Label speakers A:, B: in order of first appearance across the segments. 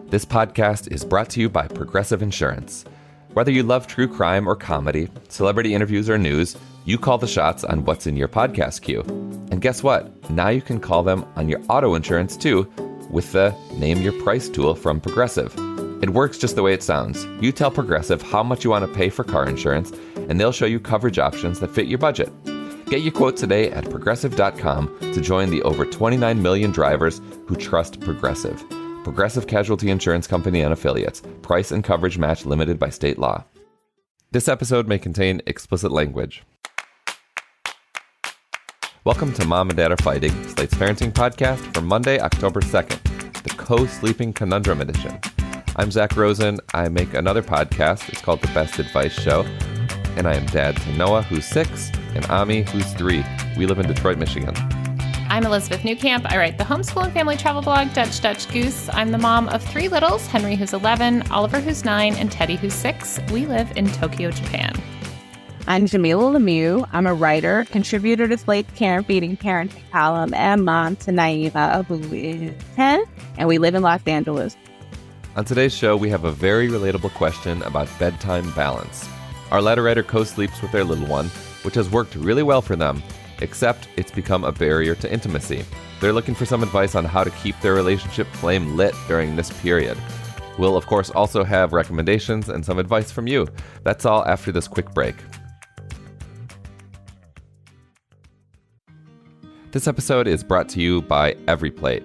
A: This podcast is brought to you by Progressive Insurance. Whether you love true crime or comedy, celebrity interviews or news, you call the shots on what's in your podcast queue. And guess what? Now you can call them on your auto insurance too with the Name Your Price tool from Progressive. It works just the way it sounds. You tell Progressive how much you want to pay for car insurance, and they'll show you coverage options that fit your budget. Get your quote today at Progressive.com to join the over 29 million drivers who trust Progressive. Progressive Casualty Insurance Company and Affiliates. Price and coverage match limited by state law. This episode may contain explicit language. Welcome to Mom and Dad Are Fighting, Slate's parenting podcast for Monday, October 2nd, the Co-Sleeping Conundrum Edition. I'm Zak Rosen. I make another podcast. It's called The Best Advice Show. And I am dad to Noah, who's 6, and Ami, who's 3. We live in Detroit, Michigan.
B: I'm Elizabeth Newcamp. I write the homeschool and family travel blog, Dutch Goose. I'm the mom of 3 littles, Henry, who's 11, Oliver, who's 9, and Teddy, who's 6. We live in Tokyo, Japan.
C: I'm Jamilah Lemieux. I'm a writer, contributor to Slate's Care Feeding Parenting column, and mom to Naima, who is 10, and we live in Los Angeles.
A: On today's show, we have a very relatable question about bedtime balance. Our letter writer co-sleeps with their little one, which has worked really well for them, except it's become a barrier to intimacy. They're looking for some advice on how to keep their relationship flame lit during this period. We'll, of course, also have recommendations and some advice from you. That's all after this quick break. This episode is brought to you by EveryPlate.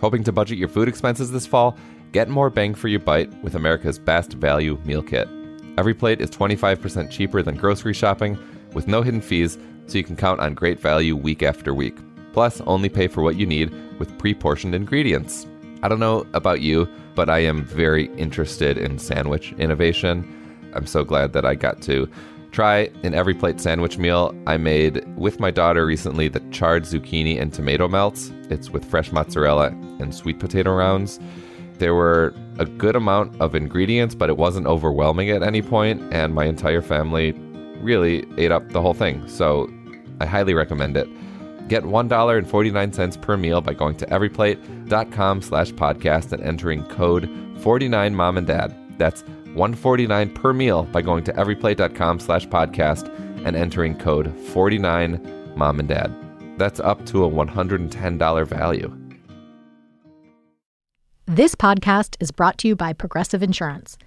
A: Hoping to budget your food expenses this fall? Get more bang for your bite with America's best value meal kit. EveryPlate is 25% cheaper than grocery shopping with no hidden fees, so you can count on great value week after week. Plus, only pay for what you need with pre-portioned ingredients. I don't know about you, but I am very interested in sandwich innovation. I'm so glad that I got to try an EveryPlate sandwich meal I made with my daughter recently, the charred zucchini and tomato melts. It's with fresh mozzarella and sweet potato rounds. There were a good amount of ingredients, but it wasn't overwhelming at any point, and my entire family really ate up the whole thing. So I highly recommend it. Get $1.49 per meal by going to everyplate.com/podcast and entering code 49MomandDad. That's $1.49 per meal by going to everyplate.com/podcast and entering code 49MomandDad. That's up to a $110 value.
D: This podcast is brought to you by Progressive Insurance.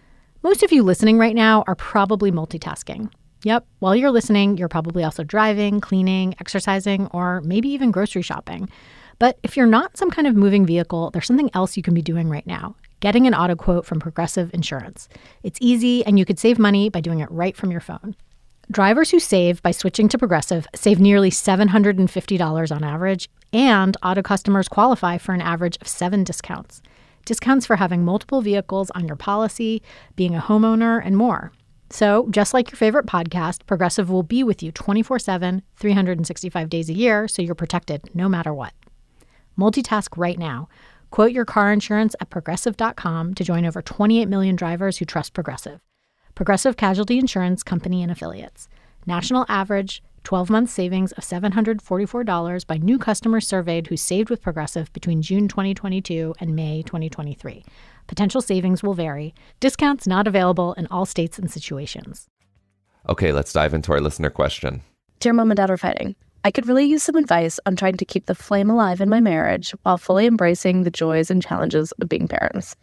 D: Most of you listening right now are probably multitasking. Yep, while you're listening, you're probably also driving, cleaning, exercising, or maybe even grocery shopping. But if you're not some kind of moving vehicle, there's something else you can be doing right now. Getting an auto quote from Progressive Insurance. It's easy, and you could save money by doing it right from your phone. Drivers who save by switching to Progressive save nearly $750 on average, and auto customers qualify for an average of 7 discounts. Discounts for having multiple vehicles on your policy, being a homeowner, and more. So, just like your favorite podcast, Progressive will be with you 24/7, 365 days a year, so you're protected no matter what. Multitask right now. Quote your car insurance at Progressive.com to join over 28 million drivers who trust Progressive. Progressive Casualty Insurance Company and Affiliates. National average 12-month savings of $744 by new customers surveyed who saved with Progressive between June 2022 and May 2023. Potential savings will vary. Discounts not available in all states and situations.
A: Okay, let's dive into our listener question.
E: Dear Mom and Dad Are Fighting, I could really use some advice on trying to keep the flame alive in my marriage while fully embracing the joys and challenges of being parents.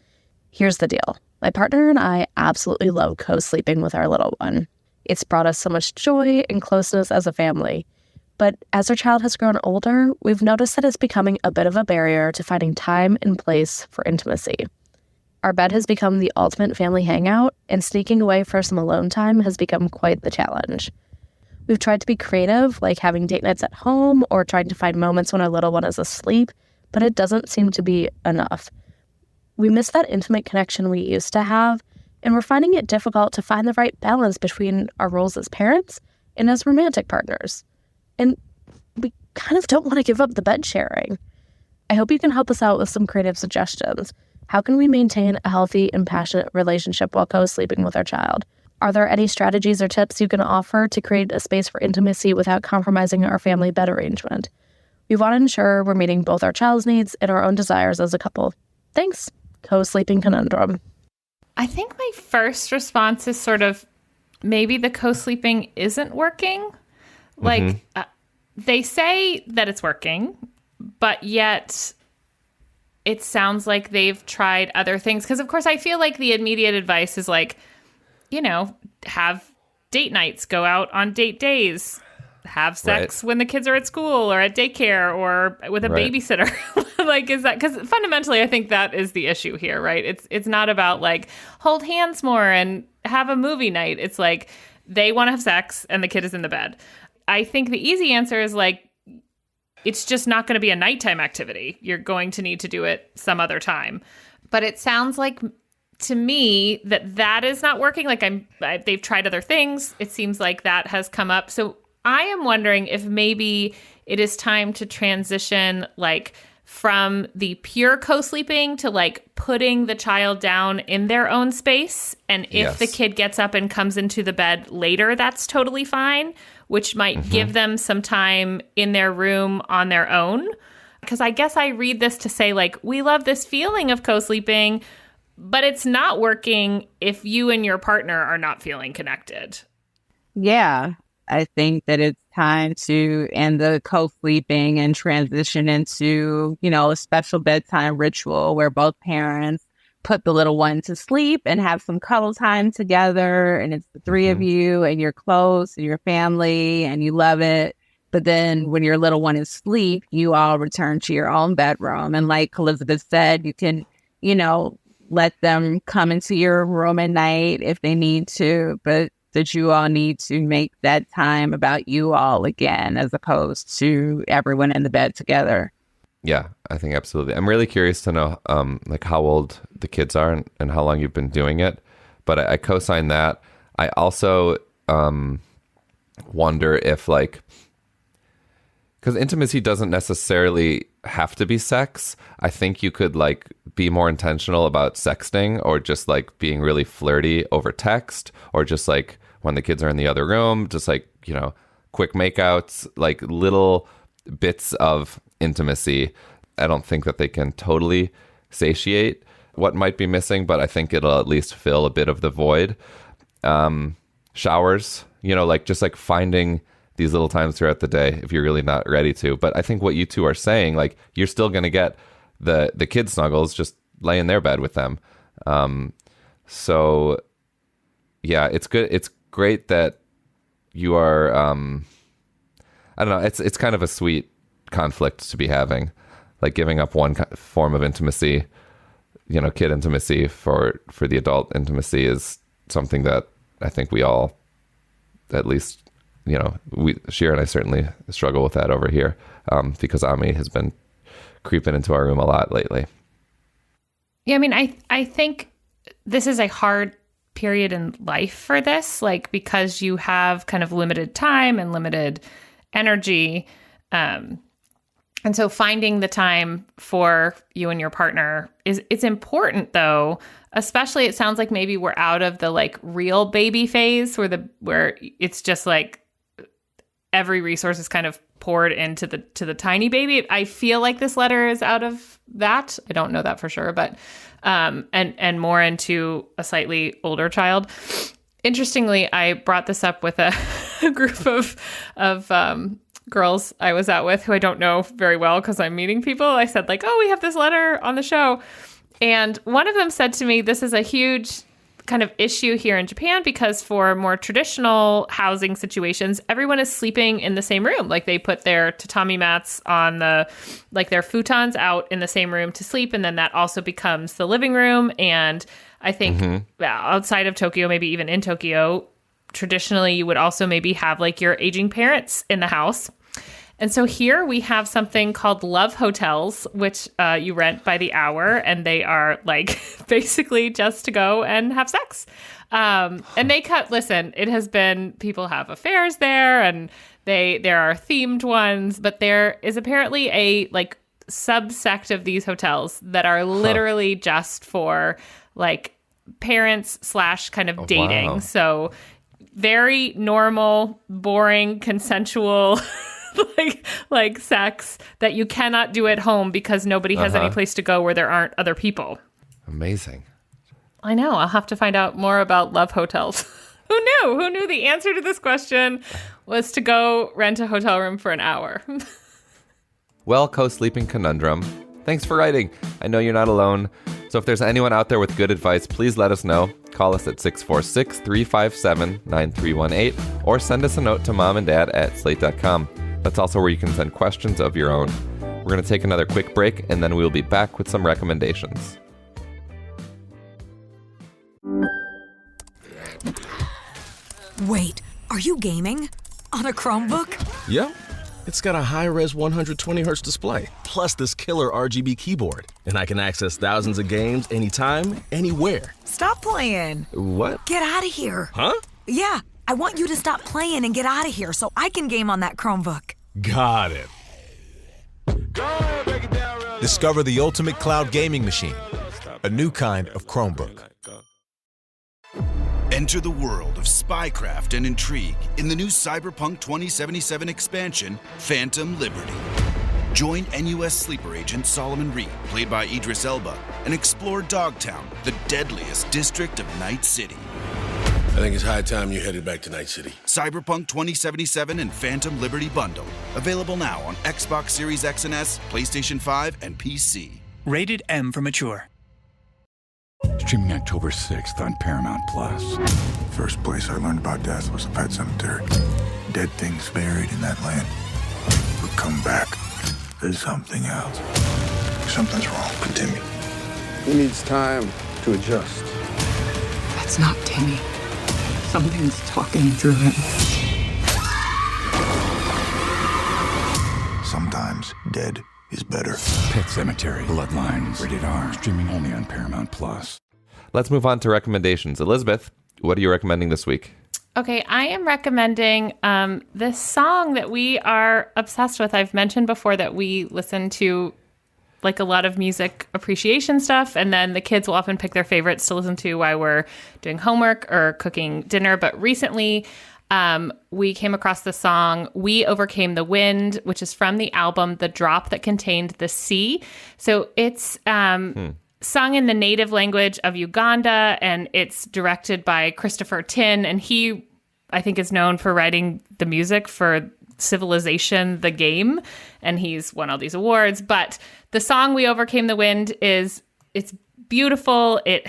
E: Here's the deal. My partner and I absolutely love co-sleeping with our little one. It's brought us so much joy and closeness as a family. But as our child has grown older, we've noticed that it's becoming a bit of a barrier to finding time and place for intimacy. Our bed has become the ultimate family hangout, and sneaking away for some alone time has become quite the challenge. We've tried to be creative, like having date nights at home or trying to find moments when our little one is asleep, but it doesn't seem to be enough. We miss that intimate connection we used to have, and we're finding it difficult to find the right balance between our roles as parents and as romantic partners. And we kind of don't want to give up the bed sharing. I hope you can help us out with some creative suggestions. How can we maintain a healthy and passionate relationship while co-sleeping with our child? Are there any strategies or tips you can offer to create a space for intimacy without compromising our family bed arrangement? We want to ensure we're meeting both our child's needs and our own desires as a couple. Thanks. co-sleeping conundrum.
B: I think my first response is sort of maybe the co-sleeping isn't working. Like, they say that it's working, but yet it sounds like they've tried other things. Because, of course, I feel like the immediate advice is like, have date nights, go out on date days, have sex when the kids are at school or at daycare or with a babysitter. Like, is that, because fundamentally, I think that is the issue here, right? It's not about like hold hands more and have a movie night. It's like they want to have sex and the kid is in the bed. I think the easy answer is like, it's just not going to be a nighttime activity. You're going to need to do it some other time. But it sounds like to me that is not working. Like they've tried other things. It seems like that has come up. So I am wondering if maybe it is time to transition like from the pure co-sleeping to like putting the child down in their own space. And if the kid gets up and comes into the bed later, that's totally fine, which might give them some time in their room on their own. Because I guess I read this to say like, we love this feeling of co-sleeping, but it's not working if you and your partner are not feeling connected.
C: Yeah, I think that it's time to end the co-sleeping and transition into, a special bedtime ritual where both parents put the little one to sleep and have some cuddle time together. And it's the three of you and you're close and your family and you love it. But then when your little one is asleep, you all return to your own bedroom. And like Elizabeth said, you can, let them come into your room at night if they need to, but that you all need to make that time about you all again, as opposed to everyone in the bed together.
A: Yeah, I think absolutely. I'm really curious to know like how old the kids are and how long you've been doing it. But I co-sign that. I also wonder if like, because intimacy doesn't necessarily have to be sex. I think you could like be more intentional about sexting or just like being really flirty over text or just like when the kids are in the other room, just like, quick makeouts, like little bits of intimacy. I don't think that they can totally satiate what might be missing, but I think it'll at least fill a bit of the void. Showers, like just like finding these little times throughout the day if you're really not ready to. But I think what you two are saying, like you're still going to get the kid snuggles, just lay in their bed with them. So yeah, it's good. It's great that you are, I don't know, it's kind of a sweet conflict to be having, like giving up one form of intimacy, kid intimacy for the adult intimacy is something that I think we all, at least, Shira and I certainly struggle with that over here because Ami has been creeping into our room a lot lately.
B: Yeah, I mean, I think this is a hard period in life for this, like because you have kind of limited time and limited energy. And so finding the time for you and your partner it's important though, especially it sounds like maybe we're out of the like real baby phase where it's just like every resource is kind of poured into the tiny baby. I feel like this letter is out of that. I don't know that for sure, but and more into a slightly older child. Interestingly, I brought this up with a group of girls I was out with who I don't know very well because I'm meeting people. I said like, oh, we have this letter on the show. And one of them said to me, this is a huge kind of issue here in Japan because for more traditional housing situations, everyone is sleeping in the same room. Like they put their tatami mats on their futons out in the same room to sleep. And then that also becomes the living room. And I think outside of Tokyo, maybe even in Tokyo, traditionally you would also maybe have like your aging parents in the house. And so here we have something called love hotels, which you rent by the hour, and they are like basically just to go and have sex. And listen, it has been, people have affairs there and there are themed ones, but there is apparently a like subsect of these hotels that are literally just for like parents / kind of dating.
A: Wow.
B: So very normal, boring, consensual like sex that you cannot do at home because nobody has any place to go where there aren't other people.
A: Amazing.
B: I know. I'll have to find out more about love hotels. Who knew? Who knew the answer to this question was to go rent a hotel room for an hour?
A: Well, co-sleeping conundrum, thanks for writing. I know you're not alone. So if there's anyone out there with good advice, please let us know. Call us at 646-357-9318 or send us a note to momandDad@slate.com. That's also where you can send questions of your own. We're going to take another quick break, and then we'll be back with some recommendations.
F: Wait, are you gaming? On a Chromebook?
G: Yep. It's got a high-res 120Hz display, plus this killer RGB keyboard. And I can access thousands of games anytime, anywhere.
F: Stop playing.
G: What?
F: Get out of here.
G: Huh?
F: Yeah, I want you to stop playing and get out of here so I can game on that Chromebook.
G: Got it.
H: Discover the ultimate cloud gaming machine, a new kind of Chromebook.
I: Enter the world of spycraft and intrigue in the new Cyberpunk 2077 expansion, Phantom Liberty. Join NUS sleeper agent Solomon Reed, played by Idris Elba, and explore Dogtown, the deadliest district of Night City.
J: I think it's high time you headed back to Night City.
I: Cyberpunk 2077 and Phantom Liberty Bundle. Available now on Xbox Series X and S, PlayStation 5, and PC.
K: Rated M for mature.
L: Streaming October 6th on Paramount Plus.
M: First place I learned about death was a pet cemetery. Dead things buried in that land would come back. There's something else. Something's wrong with Timmy.
J: He needs time to adjust.
N: That's not Timmy. Something's talking through him.
M: Sometimes dead is better.
L: Pet Cemetery, Bloodlines, rated R. Streaming only on Paramount Plus.
A: Let's move on to recommendations. Elizabeth, what are you recommending this week?
B: Okay, I am recommending this song that we are obsessed with. I've mentioned before that we listen to like a lot of music appreciation stuff, and then the kids will often pick their favorites to listen to while we're doing homework or cooking dinner. But recently, we came across the song We Overcame the Wind, which is from the album The Drop That Contained the Sea. So it's sung in the native language of Uganda, and it's directed by Christopher Tin, and he, I think, is known for writing the music for Civilization, the game, and he's won all these awards. But the song We Overcame the Wind it's beautiful. It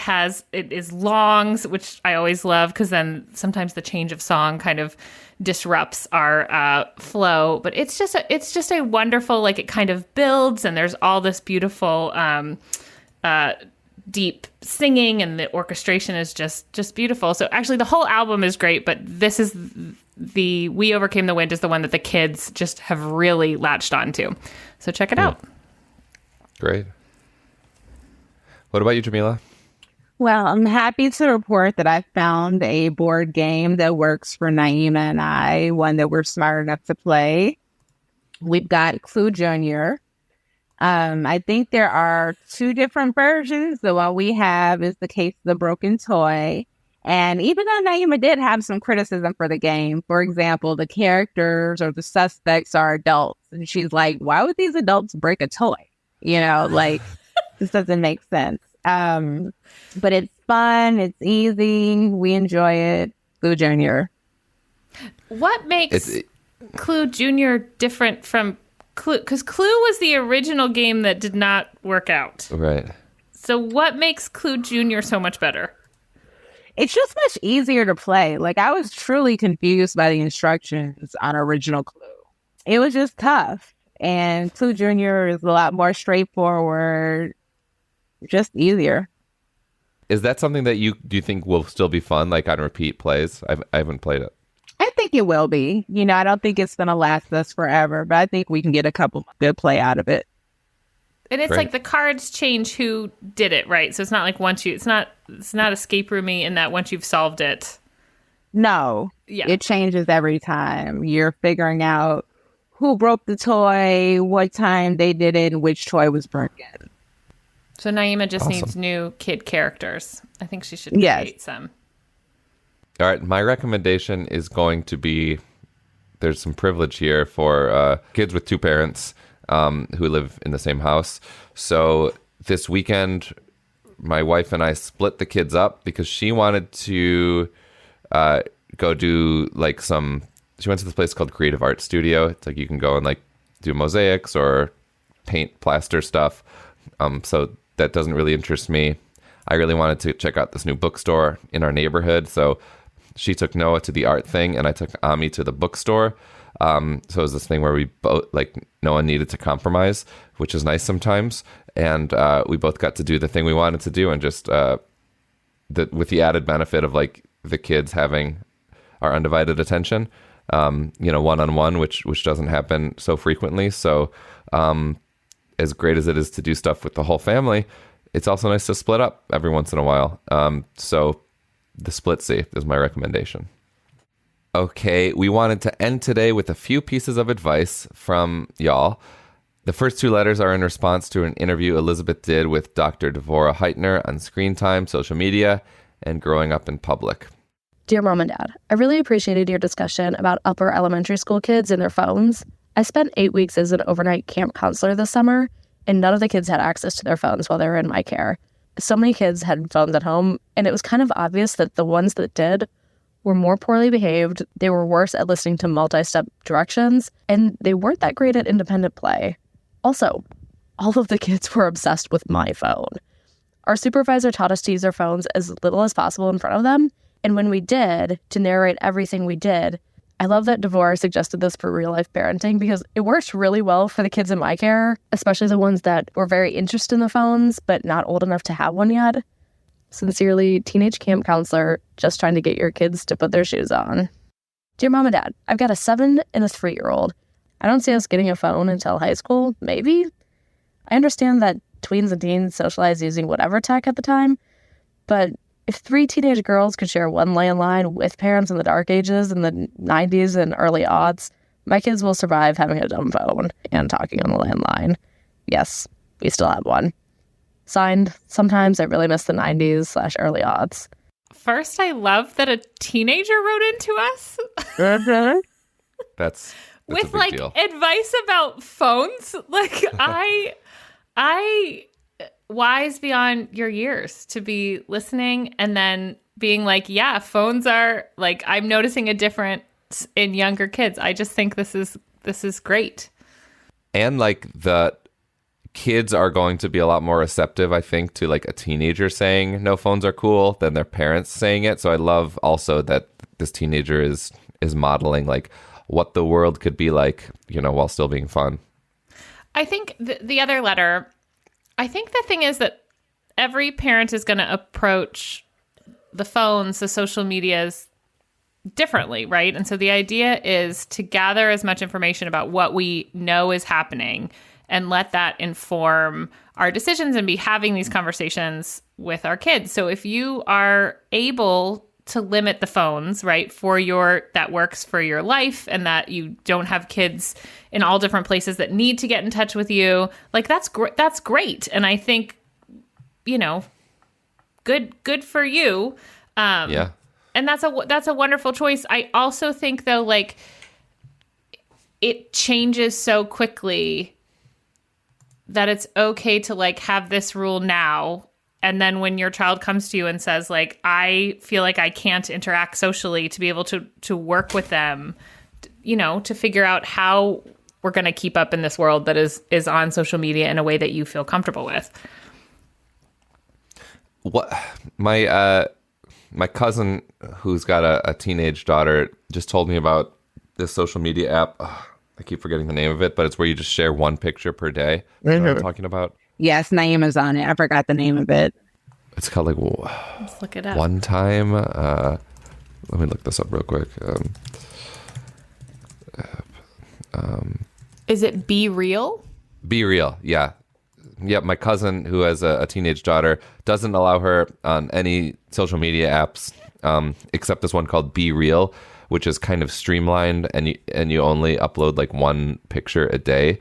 B: is long, which I always love, because then sometimes the change of song kind of disrupts our flow. But it's just a wonderful, like, it kind of builds, and there's all this beautiful deep singing, and the orchestration is just beautiful. So actually the whole album is great, but this is the We Overcame the Wind is the one that the kids just have really latched onto. So check it out.
A: Great. What about you, Jamilah?
C: Well, I'm happy to report that I found a board game that works for Naima and I, one that we're smart enough to play. We've got Clue Junior. I think there are 2 different versions. The one we have is The Case of the Broken Toy. And even though Naima did have some criticism for the game, for example, the characters or the suspects are adults. And she's like, why would these adults break a toy? You know, like, this doesn't make sense. But it's fun. It's easy. We enjoy it. Clue Junior.
B: What makes Clue Junior different from Clue? Because Clue was the original game that did not work out.
A: Right.
B: So what makes Clue Junior so much better?
C: It's just much easier to play. Like, I was truly confused by the instructions on original Clue. It was just tough. And Clue Junior is a lot more straightforward, just easier.
A: Is that something that do you think will still be fun, like on repeat plays? I haven't played it.
C: I think it will be. You know, I don't think it's going to last us forever, but I think we can get a couple good play out of it.
B: And it's like the cards change who did it, right? So it's not like it's not escape roomy in that once you've solved it.
C: No. Yeah. It changes every time. You're figuring out who broke the toy, what time they did it, and which toy was broken.
B: So Naima just needs new kid characters. I think she should create some.
A: All right, my recommendation is going to be, there's some privilege here for kids with 2 parents who live in the same house. So this weekend, my wife and I split the kids up because she wanted to go do like she went to this place called Creative Art Studio. It's like you can go and like do mosaics or paint plaster stuff. So that doesn't really interest me. I really wanted to check out this new bookstore in our neighborhood. So she took Noah to the art thing and I took Ami to the bookstore. So it was this thing where we both, like, Noah needed to compromise, which is nice sometimes. And we both got to do the thing we wanted to do, and just with the added benefit of like the kids having our undivided attention, one-on-one, which doesn't happen so frequently. So as great as it is to do stuff with the whole family, it's also nice to split up every once in a while. So the split C is my recommendation. Okay, we wanted to end today with a few pieces of advice from y'all. The first two letters are in response to an interview Elizabeth did with Dr. Devorah Heitner on screen time, social media, and growing up in public.
E: Dear Mom and Dad, I really appreciated your discussion about upper elementary school kids and their phones. I spent 8 weeks as an overnight camp counselor this summer, and none of the kids had access to their phones while they were in my care. So many kids had phones at home, and it was kind of obvious that the ones that did were more poorly behaved, they were worse at listening to multi-step directions, and they weren't that great at independent play. Also, all of the kids were obsessed with my phone. Our supervisor taught us to use our phones as little as possible in front of them, and when we did, to narrate everything we did. I love that Devorah suggested this for real-life parenting because it works really well for the kids in my care, especially the ones that were very interested in the phones but not old enough to have one yet. Sincerely, teenage camp counselor, just trying to get your kids to put their shoes on. Dear Mom and Dad, I've got a 7 and a 3-year-old. I don't see us getting a phone until high school, maybe. I understand that tweens and teens socialize using whatever tech at the time, but if 3 teenage girls could share one landline with parents in the dark ages in the 90s and early aughts, my kids will survive having a dumb phone and talking on the landline. Yes, we still have one. Signed, sometimes I really miss the 90s/early aughts.
B: First, I love that a teenager wrote into us.
A: That's
B: with
A: a big
B: like
A: deal.
B: Advice about phones. Like I wise beyond your years to be listening and then being like, yeah, phones are like, I'm noticing a difference in younger kids. I just think this is great.
A: And like the kids are going to be a lot more receptive, I think, to like a teenager saying no phones are cool than their parents saying it. So I love also that this teenager is modeling like what the world could be like, while still being fun.
B: I think the other letter, I think the thing is that every parent is going to approach the phones, the social medias differently, right? And so the idea is to gather as much information about what we know is happening and let that inform our decisions and be having these conversations with our kids. So if you are able to limit the phones, right, that works for your life and that you don't have kids in all different places that need to get in touch with you, like that's great. And I think, good for you.
A: Yeah.
B: And that's a wonderful choice. I also think though, like it changes so quickly that it's okay to like have this rule now. And then when your child comes to you and says like, I feel like I can't interact socially, to be able to work with them, to figure out how we're going to keep up in this world that is on social media in a way that you feel comfortable with.
A: What my cousin who's got a teenage daughter just told me about this social media app. I keep forgetting the name of it, but it's where you just share one picture per day. You know what I'm talking about?
C: Yes, Naima's on it. I forgot the name of it.
A: It's called like
B: Let's look it up.
A: One Time. Let me look this up real quick.
B: Is it Be Real?
A: Be Real, yeah. Yep, my cousin who has a teenage daughter doesn't allow her on any social media apps except this one called Be Real, which is kind of streamlined, and you only upload like one picture a day,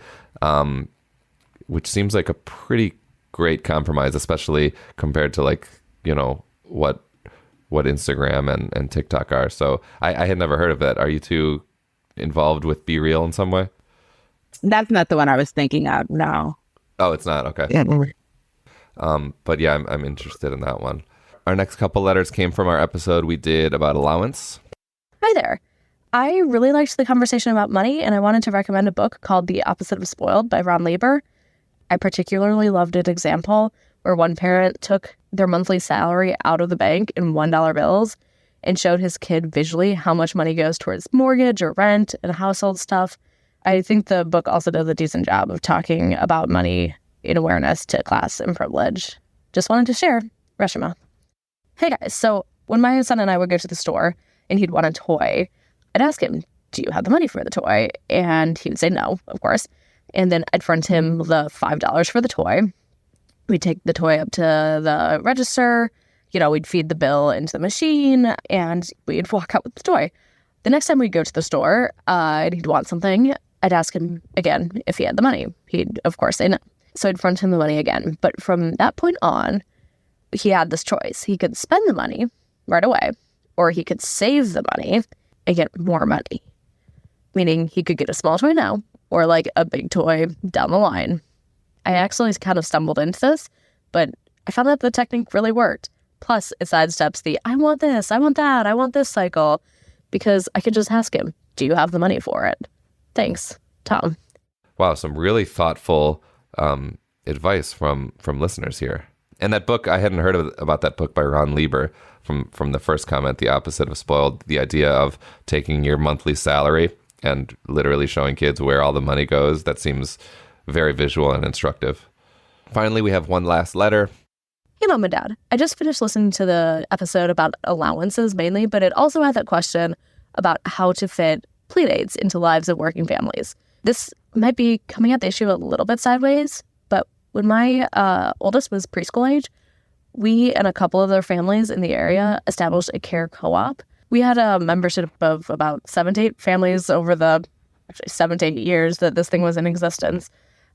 A: which seems like a pretty great compromise, especially compared to like, what Instagram and TikTok are. So I had never heard of that. Are you two involved with Be Real in some way?
C: That's not the one I was thinking of, no.
A: Oh, it's not? Okay.
C: Yeah.
A: But yeah, I'm interested in that one. Our next couple letters came from our episode we did about allowance.
E: Hi there. I really liked the conversation about money, and I wanted to recommend a book called The Opposite of Spoiled by Ron Lieber. I particularly loved an example where one parent took their monthly salary out of the bank in $1 bills and showed his kid visually how much money goes towards mortgage or rent and household stuff. I think the book also does a decent job of talking about money in awareness to class and privilege. Just wanted to share. Reshima. Hey guys, so when my son and I would go to the store and he'd want a toy, I'd ask him, do you have the money for the toy? And he would say no, of course. And then I'd front him the $5 for the toy. We'd take the toy up to the register. We'd feed the bill into the machine and we'd walk out with the toy. The next time we'd go to the store and he'd want something, I'd ask him again if he had the money. He'd, of course, say no. So I'd front him the money again. But from that point on, he had this choice. He could spend the money right away, or he could save the money and get more money. Meaning he could get a small toy now, or like a big toy down the line. I actually kind of stumbled into this, but I found that the technique really worked. Plus, it sidesteps the I want this, I want that, I want this cycle, because I could just ask him, do you have the money for it? Thanks, Tom.
A: Wow, some really thoughtful advice from listeners here. And that book, I hadn't heard about that book by Ron Lieber from the first comment, The Opposite of Spoiled, the idea of taking your monthly salary and literally showing kids where all the money goes. That seems very visual and instructive. Finally, we have one last letter.
E: Hey, Mom and Dad. I just finished listening to the episode about allowances mainly, but it also had that question about how to fit playdates into lives of working families. This might be coming at the issue a little bit sideways, but when my oldest was preschool age, we and a couple of other families in the area established a care co-op. We had a membership of about 7 to 8 families over the 7 to 8 years that this thing was in existence,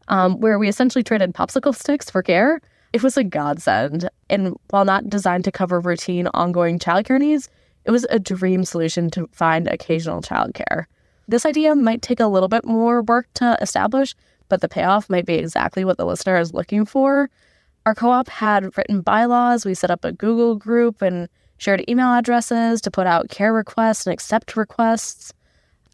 E: where we essentially traded popsicle sticks for care. It was a godsend. And while not designed to cover routine, ongoing childcare needs, it was a dream solution to find occasional childcare. This idea might take a little bit more work to establish, but the payoff might be exactly what the listener is looking for. Our co-op had written bylaws. We set up a Google group and shared email addresses to put out care requests and accept requests.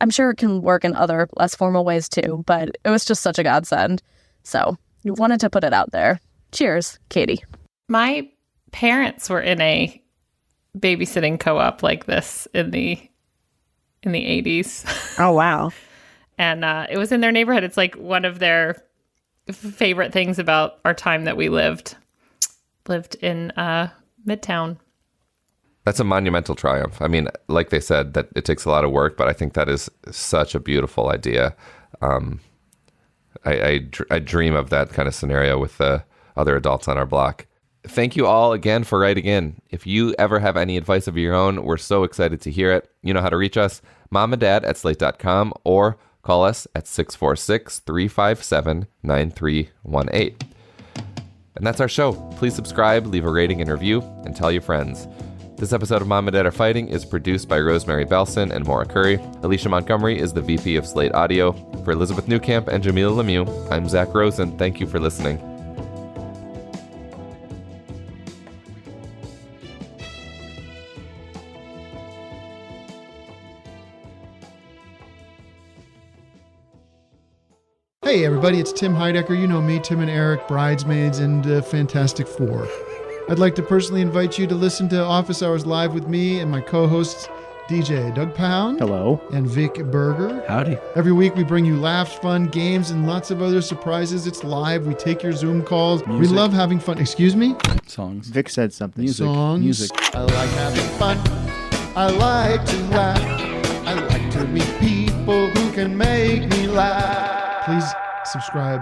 E: I'm sure it can work in other less formal ways too, but it was just such a godsend. So you wanted to put it out there. Cheers, Katie.
B: My parents were in a babysitting co-op like this in the 80s.
C: Oh, wow.
B: And it was in their neighborhood. It's like one of their favorite things about our time that we lived in Midtown.
A: That's a monumental triumph. I mean, like they said, that it takes a lot of work, but I think that is such a beautiful idea. I dream of that kind of scenario with the other adults on our block. Thank you all again for writing in. If you ever have any advice of your own, we're so excited to hear it. You know how to reach us, momanddad@slate.com, or call us at 646-357-9318. And that's our show. Please subscribe, leave a rating and review, and tell your friends. This episode of Mom and Dad Are Fighting is produced by Rosemary, Belson, and Maura Currie. Alicia Montgomery is the VP of Slate Audio. For Elizabeth Newcamp and Jamilah Lemieux, I'm Zak Rosen. Thank you for listening.
O: Hey everybody, it's Tim Heidecker. You know me, Tim and Eric, Bridesmaids, and Fantastic Four. I'd like to personally invite you to listen to Office Hours Live with me and my co-hosts, DJ Doug Pound.
P: Hello.
O: And Vic Berger.
P: Howdy.
O: Every week we bring you laughs, fun, games, and lots of other surprises. It's live. We take your Zoom calls.
P: Music.
O: We love having fun. Excuse me?
P: Songs. Vic said something. Music.
O: Songs.
P: Music.
O: I like having fun. I like to laugh. I like to meet people who can make me laugh. Please subscribe